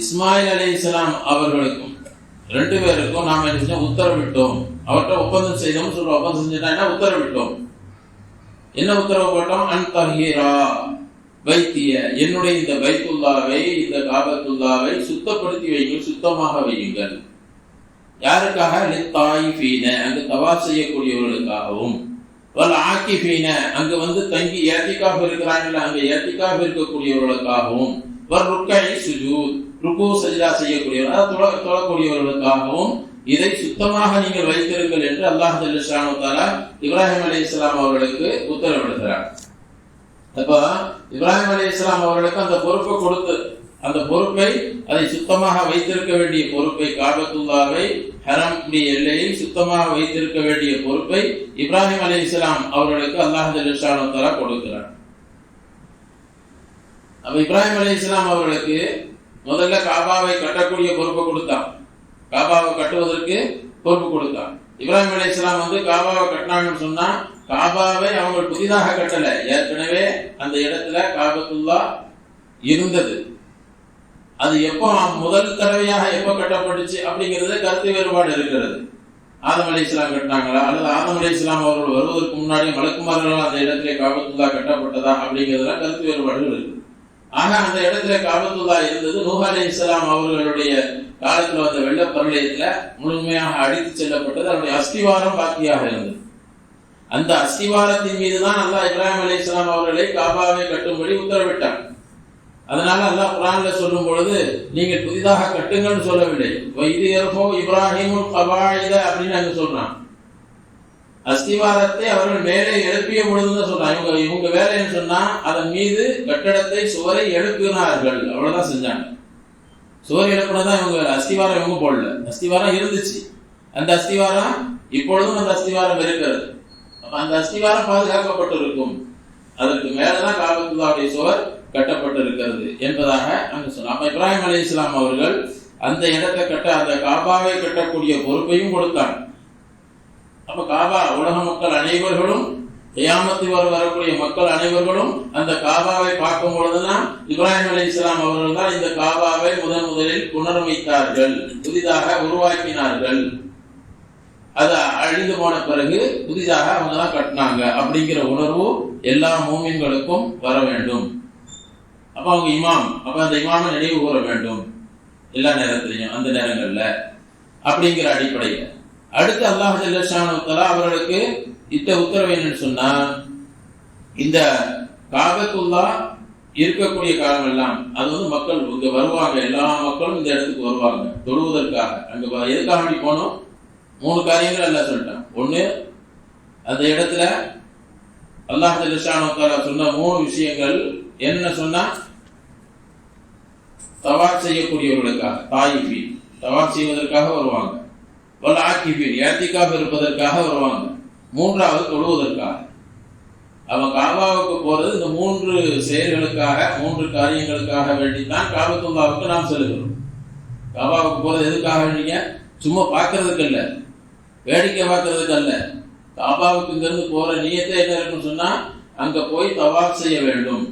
இஸ்மாயில் அலைஹிஸ்ஸலாம் அவர்களுக்கும் 2 பேருக்கும் நாம என்ன செஞ்சோம், உத்தரவிட்டோம். அவர்கிட்ட ஒப்பந்தம் செய்தோம் சொல்றோம். ஒப்பந்தம் செஞ்சுட்டா உத்தரவிட்டோம். என்ன உத்தரவு போட்டோம்? அன் தஹீரா வைத்திய, என்னுடைய இந்த பைத்துல்லாவை இந்த காபத்துல்லாவை சுத்தப்படுத்தி வையுங்கள், சுத்தமாக வையுங்கள். யாருக்காக? லித்தாயிஃபீன, அங்கு தவாஃப் செய்யக்கூடியவர்களுக்காகவும், வல் ஆகிஃபீன, அங்கு தங்கி இஅ்திகாஃப் இருக்கிறாங்கல்ல, அங்கு இஅ்திகாஃப் இருக்கக்கூடியவர்களுக்காகவும், வல் ருக்கை சுஜூத், ருக்கு சஜ்தா செய்யக்கூடியவர்கள் தொழக்கூடியவர்களுக்காகவும் இதை சுத்தமாக நீங்கள் வைத்திருங்கள் என்று அல்லாஹ் ஜல்ல ஷானஹு வ தஆலா இப்ராஹிம் அலைஹிஸ்ஸலாம் அவர்களுக்கு உத்தரவிடுகிறார். அப்ப இப்ராஹிம் அலைஹிஸ்ஸலாம் அவர்களுக்கு அந்த பொறுப்பை கொடுத்து, அந்த பொறுப்பை, அதை சுத்தமாக வைத்திருக்க வேண்டிய பொறுப்பை, காபத்துல்லாவை ஹரம் எல்லையை சுத்தமாக வைத்திருக்க வேண்டிய பொறுப்பை இப்ராஹிம் அலைஹிஸ்ஸலாம் அவர்களுக்கு அல்லாஹ் ஜல்ல ஷானஹு வ தஆலா கொடுக்கிறார். அப்ப இப்ராஹிம் அலைஹிஸ்ஸலாம் அவர்களுக்கு முதல்ல காபாவை கட்டக்கூடிய பொறுப்பை கொடுத்தான். காபாவை கட்டுவதற்கு பொறுப்பு கொடுத்தான். இப்ராஹிம் அலைஹிஸ்ஸலாம் காபாவை கட்டினாங்கன்னு சொன்னா காபாவை அவங்க புதிதாக கட்டல, ஏற்கனவே அந்த இடத்துல காபத்துல்லா இருந்தது. அது எப்போ முதல் தடவையாக எப்போ கட்டப்பட்டுச்சு அப்படிங்கிறது கருத்து வேறுபாடு இருக்கிறது. ஆதம் அலைஹிஸ்ஸலாம் கட்டினாங்களா அல்லது ஆதம் அலைஹிஸ்ஸலாம் அவர்கள் வருவதற்கு முன்னாடி மலக்குமார்களால் அந்த இடத்திலே காபத்துல்லா கட்டப்பட்டதா அப்படிங்கிறதுல கருத்து வேறுபாடுகள் இருக்கு. ஆனா அந்த இடத்துல காபத்துல்லா இருந்தது. நூஹ் அலைஹிஸ்ஸலாம் அவர்களுடைய காலத்துல வந்த வெள்ளப்பரளயத்துல முழுமையாக அடித்து செல்லப்பட்டது. அவருடைய அஸ்திவாரம் பாக்கியாக இருந்தது. அந்த அஸ்திவாரத்தின் மீதுதான் அல்லாஹ் இப்ராஹிம் அலைஹிஸ்ஸலாம் அவர்களை காபாவை கட்டும்படி உத்தரவிட்டான். அதனால அல்லாஹ் குர்ஆன்ல சொல்லும் பொழுது நீங்கள் புதிதாக கட்டுங்கன்னு சொல்லவில்லை. வைது யர்ஃபு இப்ராஹீமுல் கவாயித அப்படின்னு அங்க சொல்றான். அஸ்திவாரத்தை அவர்கள் மேலே எழுப்பிய பொழுதுன்னு சொல்றாங்க. இவங்க வேலைன்னு சொன்னா அதன் மீது கட்டடத்தை சுவரை எழுப்பினார்கள், அவ்வளவுதான் செஞ்சாங்க. சுவர் எழுப்பினதான் இவங்க அஸ்திவாரம் இவங்க போடல. அஸ்திவாரம் இருந்துச்சு. அந்த அஸ்திவாரம் இப்பொழுதும் அந்த அஸ்திவாரம் இருக்கிறது. அந்த அஸ்திவாரம் பாதுகாக்கப்பட்டிருக்கும். அதற்கு மேலதான் காபத்துல்லாஹுடைய சுவர் கட்டப்பட்டிருக்கிறது என்பதாக அங்கு சொன்னார். அப்ப இப்ராஹிம் அலைஹிஸ்ஸலாம் அவர்கள் அந்த இடத்தை கட்ட, அந்த காபாவை கட்டக்கூடிய பொறுப்பையும் கொடுத்தாங்க. அப்ப காபா உலக மக்கள் அனைவர்களும், கியாமத்து வரை வரக்கூடிய மக்கள் அனைவர்களும் அந்த காபாவை பார்க்கும் பொழுதுதான் இப்ராஹிம் அலைஹிஸ்ஸலாம் அவர்கள் தான் இந்த காபாவை முதலில் புனரமைத்தார்கள், புதிதாக உருவாக்கினார்கள். அது அழிந்து போன பிறகு புதிதாக அவங்க தான் கட்டினாங்க அப்படிங்கிற உணர்வு எல்லா மூமின்களுக்கும் வர வேண்டும். அப்ப அவங்க இமாம், அப்ப அந்த இமாமை நினைவு கூற வேண்டும் எல்லா நேரத்திலையும், அந்த நேரங்கள்ல அப்படிங்கிற அடிப்படையில். அடுத்து அல்லாஹ் ஜல்லஷானு தஆலா அவர்களுக்கு இட்ட உத்தரவு என்னன்னு சொன்னா, இந்த காபத்துல்லாஹ் இருக்கக்கூடிய காலம் எல்லாம் அது மக்கள் இங்க வருவாங்க, எல்லா மக்களும் இந்த இடத்துக்கு வருவாங்க தொழுவதற்காக. அங்க எதுக்காக வேண்டி போனோம்? 3 காரியங்கள் அல்லாஹ் சொல்லிட்டான். ஒண்ணு, அந்த இடத்துல அல்லாஹ் ஜல்லஷானு தஆலா சொன்ன 3 விஷயங்கள் என்ன சொன்னா, தவாப் செய்யக்கூடியவர்களுக்காக, தாயிஃபி தவாப் செய்வதற்காக வருவாங்க, வல் ஆகிஃபின் இஅ்திகாஃப் இருப்பதற்காக வருவாங்க, 3வது தொழுவதற்காக. அவன் காபாவுக்கு போறது இந்த 3 செயல்களுக்காக, 3 காரியங்களுக்காக வேண்டித்தான் காபத்துல்லாஹ்வுக்கு நாம் செல்கிறோம். காபாவுக்கு போறது எதுக்காக வேண்டிங்க? சும்மா பார்க்கறதுக்கு அல்ல, வேடிக்கை பார்க்கறதுக்கு அல்ல. காபாவுக்கு இங்கிருந்து போற நியத்தை என்ன இருக்குன்னு சொன்னா, அங்க போய் தவாப் செய்ய வேண்டும்.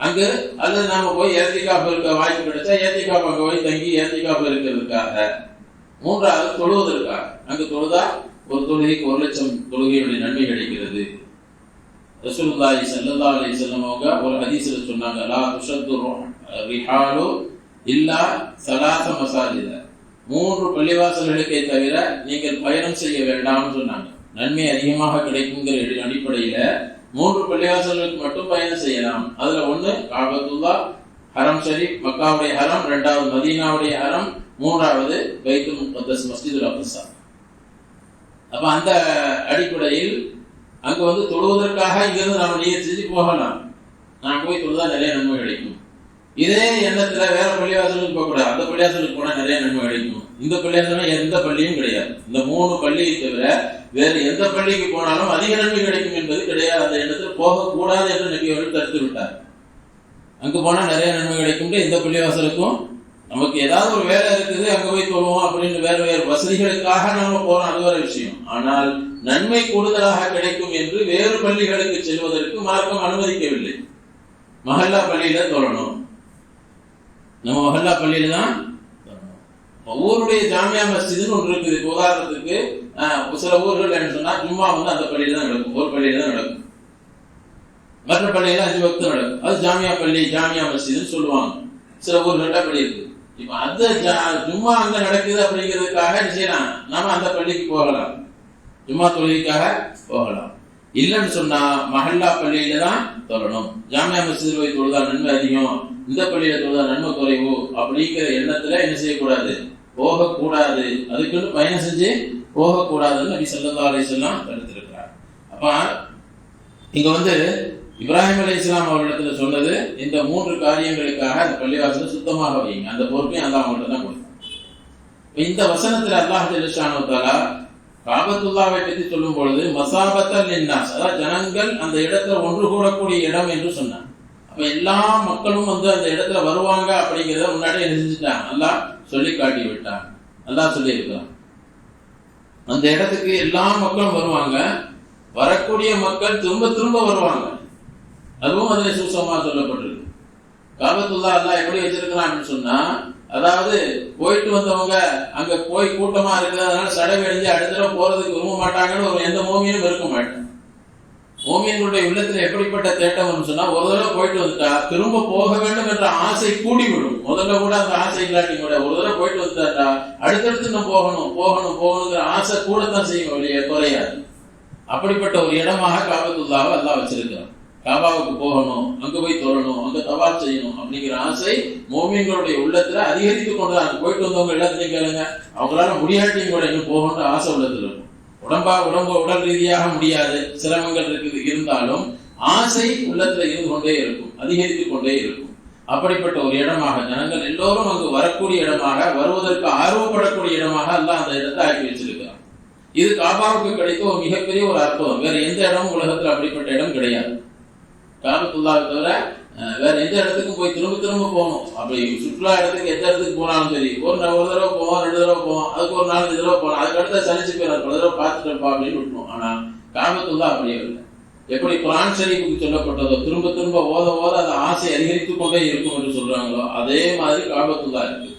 அங்கு அல்லது நாம போய் இஅ்திகாஃப் இருக்க வாய்ப்பு கிடைச்சா இஅ்திகாஃப் அங்க போய் தங்கி இஅ்திகாஃப் இருக்கிறதுக்காக. 3வது தொழுவதற்காக. அங்கு தொழுதா ஒரு தொழுகைக்கு 1,00,000 தொழுகையுடைய நன்மை கிடைக்கிறது. ரசூலுல்லாஹி ஸல்லல்லாஹு அலைஹி வஸல்லம் அவங்க ஒரு ஹதீஸ்ல சொன்னாங்க, லா துஷத்து ரிஹாலு இல்லா ஸலாஸ மசாஜித, 3 பள்ளிவாசல்களுக்கே தவிர நீங்கள் பயணம் செய்ய வேண்டாம்னு சொன்னாங்க. நன்மை அதிகமாக கிடைக்குங்கிற அடிப்படையில 3 பள்ளிவாசல்களுக்கு மட்டும் பயணம் செய்யலாம். அதுல ஒண்ணு காபத்துல்லாஹ், ஹரம் ஷரீப் மக்காவுடைய ஹரம், 2வது மதீனாவுடைய ஹரம், 3வது பைத்துல் முகத்தஸ் மஸ்ஜிதுல் அக்ஸா. அப்ப அந்த அடிப்படையில் அங்க தொழுவதற்காக இங்கிருந்து நாம நியத் செஞ்சு போகலாம். நான் போய் தொழுதா நிறைய நன்மை கிடைக்கும். இதே எண்ணத்துல வேற பள்ளிவாசலுக்கு போக கூடாது, அந்த பள்ளிவாசலுக்கு போனா நிறைய நன்மை கிடைக்கும். இந்த பள்ளிவாசல் எந்த பள்ளியும் கிடையாது. இந்த 3 பள்ளியை தவிர வேறு எந்த பள்ளிக்கு போனாலும் அதிக நன்மை கிடைக்கும் என்பது கிடையாது. அந்த எண்ணத்துல போகக்கூடாது என்று நபி அவர்கள் தடுத்து விட்டார். அங்கு போனா நிறைய நன்மை கிடைக்கும். இந்த பள்ளிவாசலுக்கும் நமக்கு ஏதாவது ஒரு வேலை இருக்குது, அங்க போய் தொழுவோம் அப்படின்னு வேறு வேறு வசதிகளுக்காக நாம போறோம், அது வேற விஷயம். ஆனால் நன்மை கூடுதலாக கிடைக்கும் என்று வேறு பள்ளிகளுக்கு செல்வதற்கு மார்க்கம் அனுமதிக்கவில்லை. மஹல்லா பள்ளியில தொழணும். நம்ம மஹல்லா பள்ளியில தான் ஊருடைய ஜாமியா மஸ்ஜிதுன்னு ஒன்று இருக்குது. உதாரணத்துக்கு சில ஊர்கள் என்ன சொன்னா, ஜும்மா அந்த பள்ளியில தான் நடக்கும், ஒரு பள்ளியில தான் நடக்கும். மற்ற பள்ளியில 5 வக்து நடக்கும். அது ஜாமியா பள்ளி, ஜாமியா மஸ்ஜிதுன்னு சொல்லுவாங்க. சில ஊர்கள்ட்ட பள்ளி இருக்கு. இப்ப அந்த ஜும்மா அங்க நடக்குது அப்படிங்கிறதுக்காக என்ன செய்யலாம், நாம அந்த பள்ளிக்கு போகலாம், ஜும்மா தொழுகைக்காக போகலாம். இல்லைன்னு சொன்னா மஹல்லா பள்ளியில தான் தொழணும். ஜாமியா மஸ்ஜிதில் போய் தொழுதா நன்மை அதிகம், இந்த பள்ளியில தொழுதா நன்மை குறைவு அப்படிங்கிற எண்ணத்துல என்ன செய்யக்கூடாது, போகக்கூடாது. அதுக்குன்னு பயணம் செஞ்சு போகக்கூடாதுன்னு நபி ஸல்லல்லாஹு அலைஹி வஸல்லம் தடுத்திருக்கிறார். அப்ப இங்க இப்ராஹிம் அலைஹிஸ்ஸலாம் அவர்களிடத்துல சொன்னது, இந்த 3 காரியங்களுக்காக அந்த பள்ளிவாசலை சுத்தமாக வைங்க. அந்த பொறுப்பையும் அல்லாஹ் அவங்கள்ட்ட தான் கொடுத்தாங்க. இந்த வசனத்துல அல்லாஹ் ஜல்லஷானு தஆலா காபத்துல்லாவை பற்றி சொல்லும் பொழுது மசாபத்தல் லின்னாஸ், அதாவது ஜனங்கள் அந்த இடத்துல ஒன்று கூடக்கூடிய இடம் என்று சொன்னாங்க. அப்ப எல்லா மக்களும் அந்த இடத்துல வருவாங்க அப்படிங்கிறத முன்னாடி என்ன செஞ்சுட்டாங்க, அல்லாஹ் சொல்லி காட்டி விட்டாங்க. அல்லாஹ் சொல்லி இருக்கான், அந்த இடத்துக்கு எல்லா மக்களும் வருவாங்க. வரக்கூடிய மக்கள் திரும்ப திரும்ப வருவாங்க. அதுவும் அதுல சூசமா சொல்லப்பட்டிருக்கு. காபத்துல்லாஹ் அல்லாஹ் எப்படி வச்சிருக்கிறான் அப்படின்னு சொன்னா, அதாவது போயிட்டு வந்தவங்க அங்க போய் கூட்டமா இருக்குது, அதனால சடை அடைஞ்சு அடுத்த தடவை போறதுக்கு விரும்ப மாட்டாங்கன்னு ஒரு எந்த மோமியனும் இருக்க மாட்டாங்க. மோமியனுடைய உள்ளத்துல எப்படிப்பட்ட தேட்டம் சொன்னா, ஒரு தடவை போயிட்டு வந்துட்டா திரும்ப போக வேண்டும் என்ற ஆசை கூடிவிடும். முதல்ல கூட அந்த ஆசை இல்லாட்டி கூட ஒரு தடவை போயிட்டு வந்துட்டாட்டா அடுத்தடுத்து நம்ம போகணும் போகணும் போகணுங்கிற ஆசை கூடத்தான் செய்யும், வெளியே குறையாது. அப்படிப்பட்ட ஒரு இடமாக காபத்துல்லாஹ் அல்லாஹ் வச்சிருக்கிறான். காபாவுக்கு போகணும், அங்க போய் தொழணும், அங்க தவாப் செய்யணும் அப்படிங்கிற ஆசை மோமின்களுடைய உள்ளத்துல அதிகரித்து கொண்டுதான். போயிட்டு வந்தவங்க எல்லாத்தையும் கேளுங்க, அவங்களால முடியாட்டியும் கூட இன்னும் போகணுன்ற ஆசை உள்ளத்துல இருக்கும். உடல் ரீதியாக முடியாது, சிரமங்கள் இருந்தாலும் ஆசை உள்ளத்துல இருந்து கொண்டே இருக்கும், அதிகரித்து கொண்டே இருக்கும். அப்படிப்பட்ட ஒரு இடமாக ஜனங்கள் எல்லோரும் அங்கு வரக்கூடிய இடமாக, வருவதற்கு ஆர்வப்படக்கூடிய இடமாக அல்லாஹ் அந்த இடத்தை ஆக்கி வச்சிருக்கிறான். இது காபாவுக்கு கிடைத்த ஒரு மிகப்பெரிய ஒரு அற்புதம். வேற எந்த இடமும் உலகத்தில் அப்படிப்பட்ட இடம் கிடையாது. காபத்துல்லாவை தவிர வேற எந்த இடத்துக்கும் போய் திரும்ப திரும்ப போகணும். அப்படி சுற்றுலா இடத்துக்கு எந்த இடத்துக்கு போனாலும் சரி, ஒரு தடவை போவோம், 2 தடவை போவோம், அதுக்கு ஒரு 4 தடவை போனோம், அதுக்கு அடுத்த சலிச்சு போய் பல தடவை பார்த்துட்டப்பா அப்படின்னு விட்டுணும். ஆனா காபத்துல்லா அப்படியே இல்லை. எப்படி குர்ஆன் ஷரீஃபுக்கு சொல்லப்பட்டதோ திரும்ப திரும்ப ஓத ஓத அந்த ஆசை அதிகரித்துக் கொண்டே இருக்கும் என்று சொல்றாங்களோ, அதே மாதிரி காபத்துல்லா இருக்கு.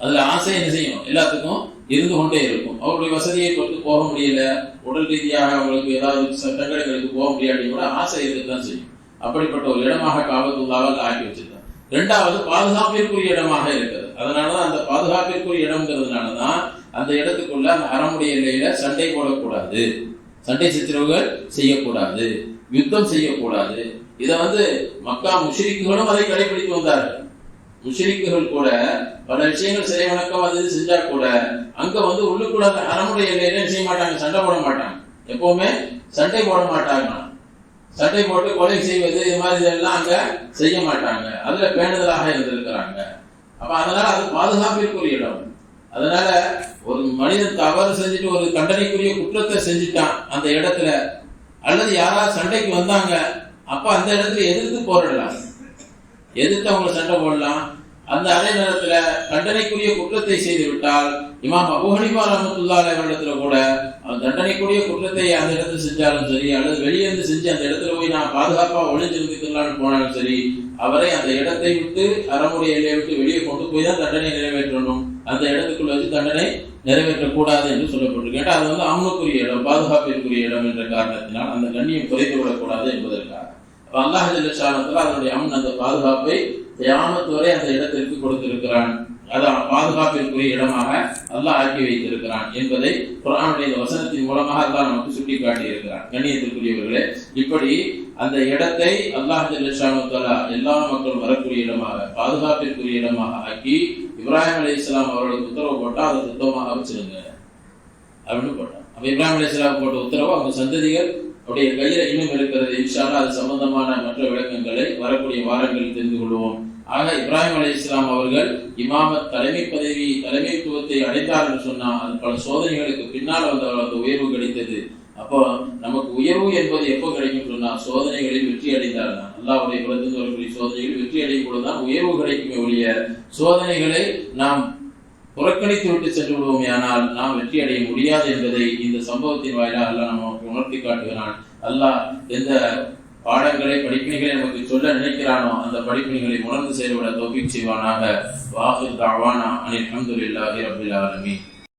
அதுல ஆசை என்ன செய்யும், எல்லாத்துக்கும் இருந்து கொண்டே இருக்கும். அவருடைய வசதியை பொறுத்து போக முடியல, உடல் ரீதியாக அவங்களுக்கு ஏதாவது சட்டங்களுக்கு போக முடியாட்டி கூட ஆசை இருக்கத்தான் செய்யும். அப்படிப்பட்ட ஒரு இடமாக காபத்துல்லாவால் ஆக்கி வச்சிருக்காங்க. 2வது பாதுகாப்பிற்குரிய இடமாக இருக்கிறது. அதனாலதான் அந்த பாதுகாப்பிற்குரிய இடம்ங்கிறதுனாலதான் அந்த இடத்துக்குள்ள அந்த ஹரமுடைய எல்லையில சண்டை போடக்கூடாது, சண்டை சச்சரவுகள் செய்யக்கூடாது, யுத்தம் செய்யக்கூடாது. இதை மக்கா முஷ்ரிக்குகளும் அதை கடைபிடித்து வந்தார்கள். முஷ்ரிக்குகள் கூட பல விஷயங்கள் சிலை வணக்கம் அது செஞ்சா கூட அங்க உள்ளுக்குள்ள ஹரமுடைய எல்லையில செய்ய மாட்டாங்க, சண்டை போட மாட்டாங்க. எப்பவுமே சண்டை போட மாட்டாங்க. சண்டை போட்டு கொலை செய்வது இது மாதிரி இதெல்லாம் அங்க செய்ய மாட்டாங்க. அதுல பேணுதலாக இருந்திருக்கிறாங்க. அப்ப அதனால அது பாதுகாப்பிற்குரிய இடம். அதனால ஒரு மனிதன் தவறு செஞ்சுட்டு ஒரு தண்டனைக்குரிய குற்றத்தை செஞ்சுட்டான் அந்த இடத்துல, அல்லது யாராவது சண்டைக்கு வந்தாங்க, அப்ப அந்த இடத்துல எதிர்த்து போராடலாம், எதிர்த்து அவங்க சண்டை போடலாம். அந்த அதே நேரத்துல தண்டனைக்குரிய குற்றத்தை செய்து விட்டால் இமாம் அபூ ஹனீஃபா ரஹ்மத்துல்லாஹி அவரிடத்துல கூட அவன் தண்டனைக்குரிய குற்றத்தை அந்த இடத்துல செஞ்சாலும் சரி, அல்லது வெளியிருந்து செஞ்சு அந்த இடத்துல போய் நான் பாதுகாப்பா ஒளிஞ்சிருந்துக்கலாம்னு போனாலும் சரி, அவரை அந்த இடத்தை விட்டு ஹரமுடைய எல்லையை விட்டு வெளியே கொண்டு போய் தான் தண்டனை நிறைவேற்றணும். அந்த இடத்துக்குள்ள வச்சு தண்டனை நிறைவேற்றக்கூடாது என்று சொல்லப்பட்டிருக்கு. கேட்டால் அது அம்னுக்குரிய இடம், பாதுகாப்பிற்குரிய இடம் என்ற காரணத்தினால் அந்த கண்ணியம் குறைத்து விடக்கூடாது என்பதற்காக அல்லாஹ் ஜல்ல ஷானஹு அதனுடைய அந்த பாதுகாப்பை கியாமத் வரை அந்த இடத்திற்கு கொடுத்திருக்கிறான். அதான் பாதுகாப்பிற்குரிய இடமாக அல்லாஹ் ஆக்கி வைத்திருக்கிறான் என்பதை குர்ஆனுடைய வசனத்தின் மூலமாக அல்லாஹ் நமக்கு சுட்டி காட்டியிருக்கிறான். கண்ணியத்திற்குரியவர்களே, இப்படி அந்த இடத்தை அல்லாஹ் ஜல்ல ஷானஹு எல்லா மக்களும் வரக்கூடிய இடமாக, பாதுகாப்பிற்குரிய இடமாக ஆக்கி இப்ராஹிம் அலைஹிஸ்ஸலாம் அவர்களுக்கு உத்தரவு போட்டா அதை சுத்தமாக வச்சிருங்க அப்படின்னு போட்டான். அப்ப இப்ராஹிம் அலைஹிஸ்ஸலாம் போட்ட உத்தரவு அவங்க சந்ததிகள் அவருடைய கையில இன்னும் இருக்கிறது. இன்ஷா அல்லாஹ் அது சம்பந்தமான மற்ற விளக்கங்களை வரக்கூடிய வாரங்களில் தெரிந்து கொள்வோம். ஆக இப்ராஹிம் அலைஹிஸ்ஸலாம் அவர்கள் இமாமத் தலைமைத்துவத்தை அடைந்தார் என்று சொன்னால் அது பல சோதனைகளுக்கு பின்னால் அந்த உயர்வு கிடைத்தது. அப்போ நமக்கு உயர்வு என்பது எப்போ கிடைக்கும் சொன்னா சோதனைகளில் வெற்றி அடைந்தார் தான். அல்லாஹ்வுடைய புறத்திலிருந்து வரக்கூடிய சோதனைகளில் வெற்றி அடையும் பொழுதுதான் உயர்வு கிடைக்குமே ஒழிய சோதனைகளை நாம் புறக்கணித்து விட்டு சென்று விடுவோமே ஆனால் நாம் வெற்றி அடைய முடியாது என்பதை இந்த சம்பவத்தின் வாயிலாக அல்லாஹ் நமக்கு உணர்த்தி காட்டுகிறான். அல்லாஹ் எந்த பாடங்களை படிப்பினைகளை நமக்கு சொல்ல நினைக்கிறானோ அந்த படிப்பினைகளை உணர்ந்து செயல்பட தௌஃபீக் செய்வானாக. வாஹிர் தஅவானா அனில் ஹம்துலில்லாஹி ரப்பில் ஆலமீன்.